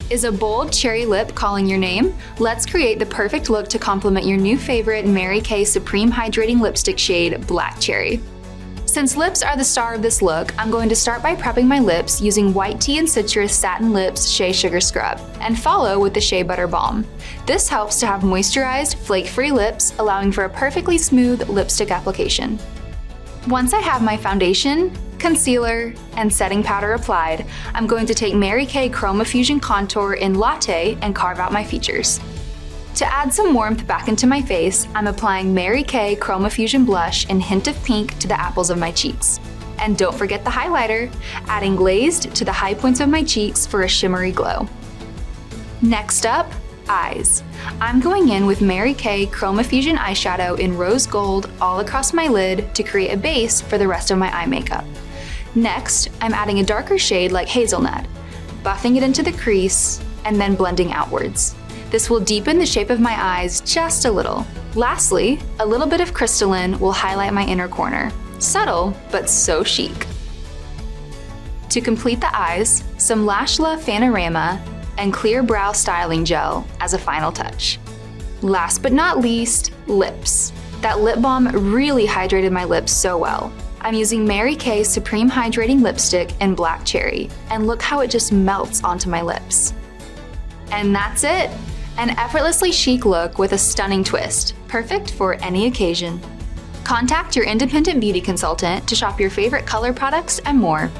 Is a bold cherry lip calling your name? Let's create the perfect look to complement your new favorite Mary Kay Supreme Hydrating Lipstick shade, Black Cherry. Since lips are the star of this look, I'm going to start by prepping my lips using White Tea and Citrus Satin Lips Shea Sugar Scrub, and follow with the Shea Butter Balm. This helps to have moisturized, flake-free lips, allowing for a perfectly smooth lipstick application. Once I have my foundation, concealer, and setting powder applied, I'm going to take Mary Kay Chromafusion Contour in Latte and carve out my features. To add some warmth back into my face, I'm applying Mary Kay Chromafusion Blush in Hint of Pink to the apples of my cheeks. And don't forget the highlighter, adding Glazed to the high points of my cheeks for a shimmery glow. Next up, eyes. I'm going in with Mary Kay Chromafusion eyeshadow in rose gold all across my lid to create a base for the rest of my eye makeup. Next, I'm adding a darker shade like Hazelnut, buffing it into the crease, and then blending outwards. This will deepen the shape of my eyes just a little. Lastly, a little bit of Crystalline will highlight my inner corner. Subtle, but so chic. To complete the eyes, some Lash Fanorama and Clear Brow Styling Gel as a final touch. Last but not least, lips. That lip balm really hydrated my lips so well. I'm using Mary Kay Supreme Hydrating Lipstick in Black Cherry, and look how it just melts onto my lips. And that's it! An effortlessly chic look with a stunning twist, perfect for any occasion. Contact your independent beauty consultant to shop your favorite color products and more.